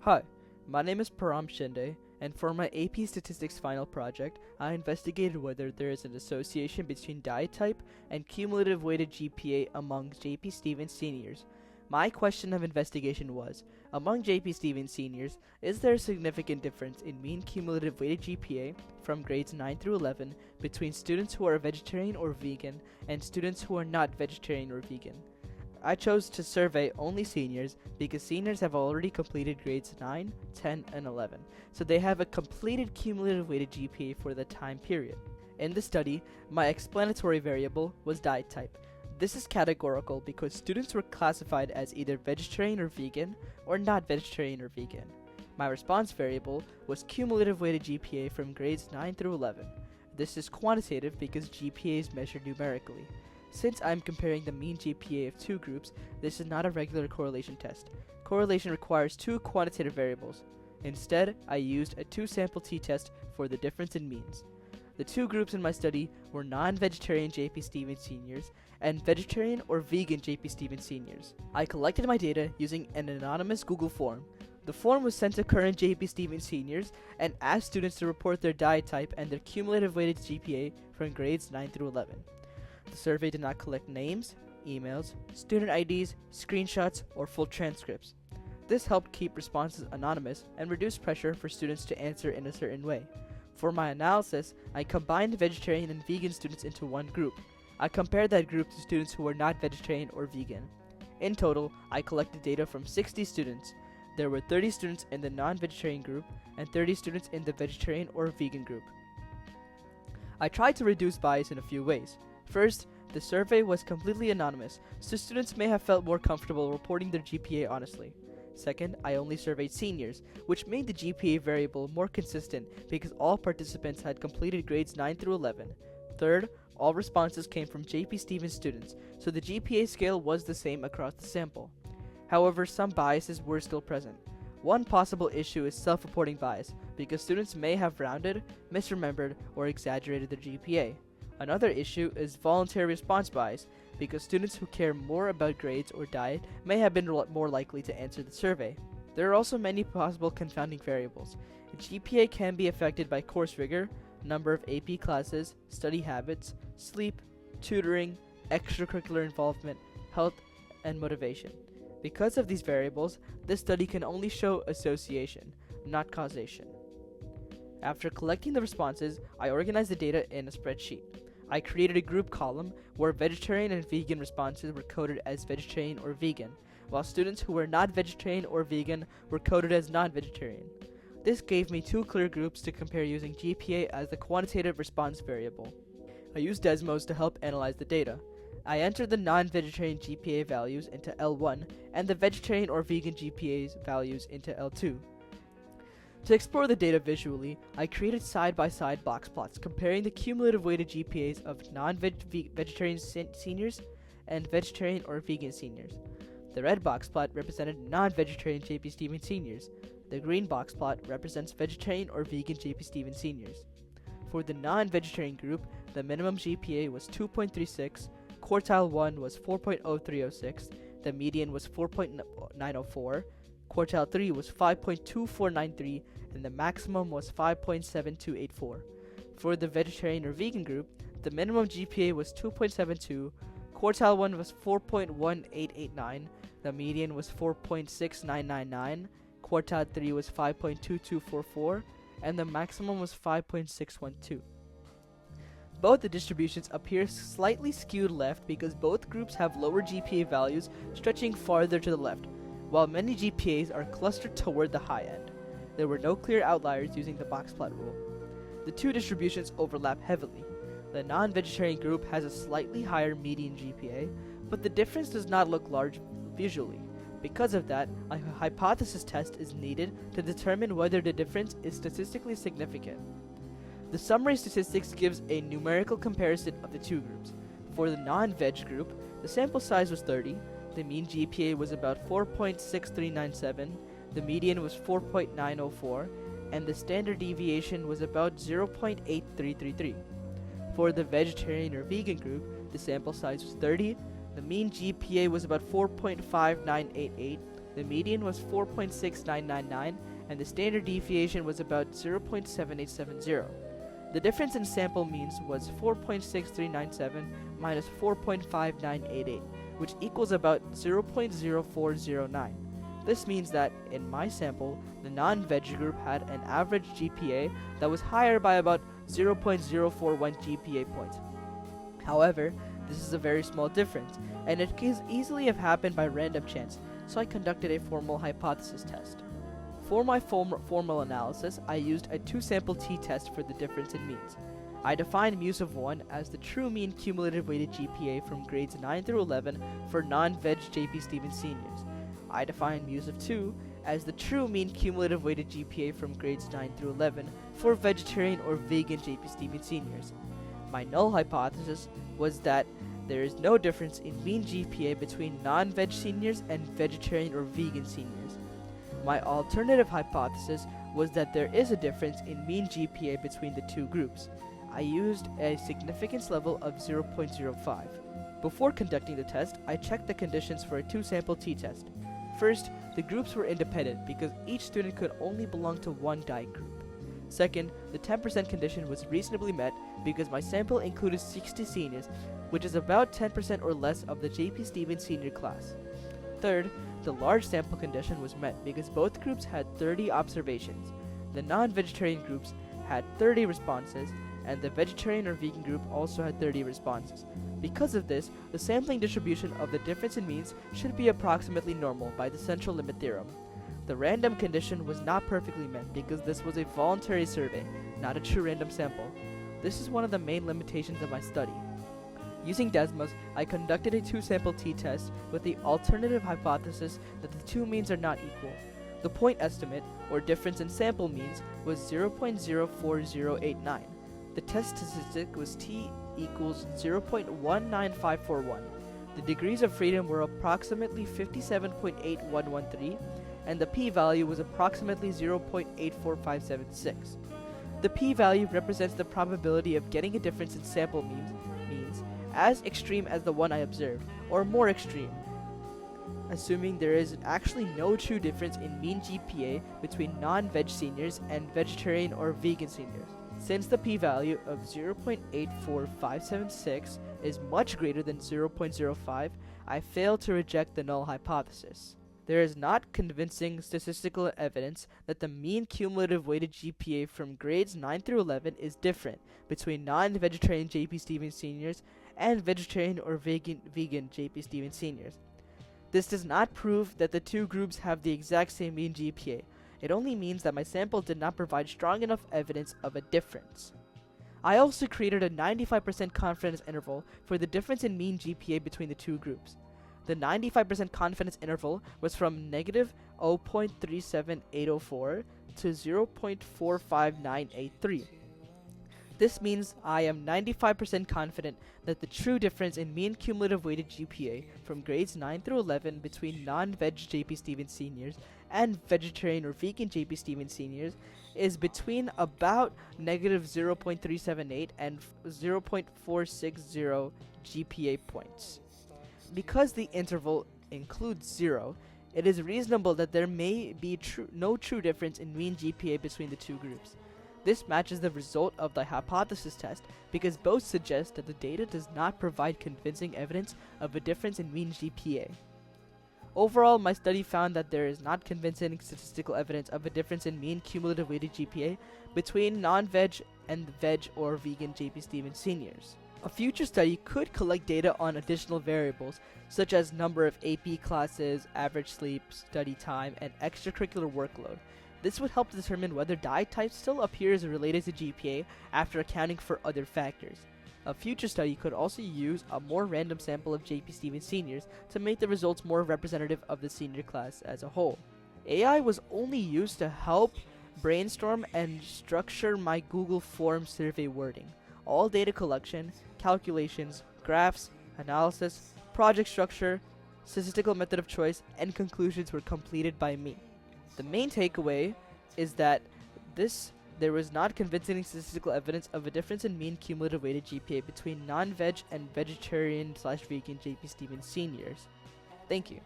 Hi, my name is Param Shinde, and for my AP Statistics final project, I investigated whether there is an association between diet type and cumulative weighted GPA among JP Stevens seniors. My question of investigation was, among JP Stevens seniors, is there a significant difference in mean cumulative weighted GPA from grades 9 through 11 between students who are vegetarian or vegan and students who are not vegetarian or vegan? I chose to survey only seniors because seniors have already completed grades 9, 10, and 11, so they have a completed cumulative weighted GPA for the time period. In the study, my explanatory variable was diet type. This is categorical because students were classified as either vegetarian or vegan or not vegetarian or vegan. My response variable was cumulative weighted GPA from grades 9 through 11. This is quantitative because GPA is measured numerically. Since I'm comparing the mean GPA of two groups, this is not a regular correlation test. Correlation requires two quantitative variables. Instead, I used a two-sample t-test for the difference in means. The two groups in my study were non-vegetarian JP Stevens seniors and vegetarian or vegan JP Stevens seniors. I collected my data using an anonymous Google form. The form was sent to current JP Stevens seniors and asked students to report their diet type and their cumulative weighted GPA from grades 9 through 11. The survey did not collect names, emails, student IDs, screenshots, or full transcripts. This helped keep responses anonymous and reduce pressure for students to answer in a certain way. For my analysis, I combined vegetarian and vegan students into one group. I compared that group to students who were not vegetarian or vegan. In total, I collected data from 60 students. There were 30 students in the non-vegetarian group and 30 students in the vegetarian or vegan group. I tried to reduce bias in a few ways. First, the survey was completely anonymous, so students may have felt more comfortable reporting their GPA honestly. Second, I only surveyed seniors, which made the GPA variable more consistent because all participants had completed grades 9 through 11. Third, all responses came from JP Stevens students, so the GPA scale was the same across the sample. However, some biases were still present. One possible issue is self-reporting bias, because students may have rounded, misremembered, or exaggerated their GPA. Another issue is voluntary response bias, because students who care more about grades or diet may have been more likely to answer the survey. There are also many possible confounding variables. GPA can be affected by course rigor, number of AP classes, study habits, sleep, tutoring, extracurricular involvement, health, and motivation. Because of these variables, this study can only show association, not causation. After collecting the responses, I organized the data in a spreadsheet. I created a group column where vegetarian and vegan responses were coded as vegetarian or vegan, while students who were not vegetarian or vegan were coded as non-vegetarian. This gave me two clear groups to compare using GPA as the quantitative response variable. I used Desmos to help analyze the data. I entered the non-vegetarian GPA values into L1 and the vegetarian or vegan GPA's values into L2. To explore the data visually, I created side-by-side box plots comparing the cumulative weighted GPAs of non-vegetarian seniors and vegetarian or vegan seniors. The red box plot represented non-vegetarian JP Stevens seniors. The green box plot represents vegetarian or vegan JP Stevens seniors. For the non-vegetarian group, the minimum GPA was 2.36, quartile 1 was 4.0306, the median was 4.904, quartile 3 was 5.2493, and the maximum was 5.7284. For the vegetarian or vegan group, the minimum GPA was 2.72, quartile 1 was 4.1889, the median was 4.6999, quartile 3 was 5.2244, and the maximum was 5.612. Both the distributions appear slightly skewed left because both groups have lower GPA values stretching farther to the left, while many GPAs are clustered toward the high end. There were no clear outliers using the box plot rule. The two distributions overlap heavily. The non-vegetarian group has a slightly higher median GPA, but the difference does not look large visually. Because of that, a hypothesis test is needed to determine whether the difference is statistically significant. The summary statistics gives a numerical comparison of the two groups. For the non-veg group, the sample size was 30, the mean GPA was about 4.6397, the median was 4.904, and the standard deviation was about 0.8333. For the vegetarian or vegan group, the sample size was 30, the mean GPA was about 4.5988, The median was 4.6999, and the standard deviation was about 0.7870. The difference in sample means was 4.6397 minus 4.5988, which equals about 0.0409. This means that, in my sample, the non-veg group had an average GPA that was higher by about 0.041 GPA points. However, this is a very small difference, and it could easily have happened by random chance, so I conducted a formal hypothesis test. For my formal analysis, I used a two-sample t-test for the difference in means. I defined mus of 1 as the true mean cumulative weighted GPA from grades 9 through 11 for non-veg JP Stevens seniors. I defined mus of 2 as the true mean cumulative weighted GPA from grades 9 through 11 for vegetarian or vegan JP Stevens seniors. My null hypothesis was that there is no difference in mean GPA between non-veg seniors and vegetarian or vegan seniors. My alternative hypothesis was that there is a difference in mean GPA between the two groups. I used a significance level of 0.05. Before conducting the test, I checked the conditions for a two-sample t-test. First, the groups were independent because each student could only belong to one diet group. Second, the 10% condition was reasonably met because my sample included 60 seniors, which is about 10% or less of the JP Stevens senior class. Third, the large sample condition was met because both groups had 30 observations. The non-vegetarian groups had 30 responses, and the vegetarian or vegan group also had 30 responses. Because of this, the sampling distribution of the difference in means should be approximately normal by the central limit theorem. The random condition was not perfectly met because this was a voluntary survey, not a true random sample. This is one of the main limitations of my study. Using Desmos, I conducted a two-sample t-test with the alternative hypothesis that the two means are not equal. The point estimate, or difference in sample means, was 0.04089. The test statistic was t equals 0.19541. The degrees of freedom were approximately 57.8113, and the p-value was approximately 0.84576. The p-value represents the probability of getting a difference in sample means as extreme as the one I observed, or more extreme, assuming there is actually no true difference in mean GPA between non-veg seniors and vegetarian or vegan seniors. Since the p-value of 0.84576 is much greater than 0.05, I fail to reject the null hypothesis. There is not convincing statistical evidence that the mean cumulative weighted GPA from grades 9 through 11 is different between non-vegetarian JP Stevens seniors and vegetarian or vegan JP Stevens seniors. This does not prove that the two groups have the exact same mean GPA. It only means that my sample did not provide strong enough evidence of a difference. I also created a 95% confidence interval for the difference in mean GPA between the two groups. The 95% confidence interval was from negative 0.37804 to 0.45983. This means I am 95% confident that the true difference in mean cumulative weighted GPA from grades 9 through 11 between non-veg JP Stevens seniors and vegetarian or vegan JP Stevens seniors is between about negative 0.378 and 0.460 GPA points. Because the interval includes 0, it is reasonable that there may be no true difference in mean GPA between the two groups. This matches the result of the hypothesis test because both suggest that the data does not provide convincing evidence of a difference in mean GPA. Overall, my study found that there is not convincing statistical evidence of a difference in mean cumulative weighted GPA between non-veg and veg or vegan JP Stevens seniors. A future study could collect data on additional variables, such as number of AP classes, average sleep, study time, and extracurricular workload. This would help determine whether diet type still appears related to GPA after accounting for other factors. A future study could also use a more random sample of JP Stevens seniors to make the results more representative of the senior class as a whole. AI was only used to help brainstorm and structure my Google Forms survey wording. All data collection, calculations, graphs, analysis, project structure, statistical method of choice, and conclusions were completed by me. The main takeaway is that there was not convincing statistical evidence of a difference in mean cumulative weighted GPA between non-veg and vegetarian/vegan JP Stevens seniors. Thank you.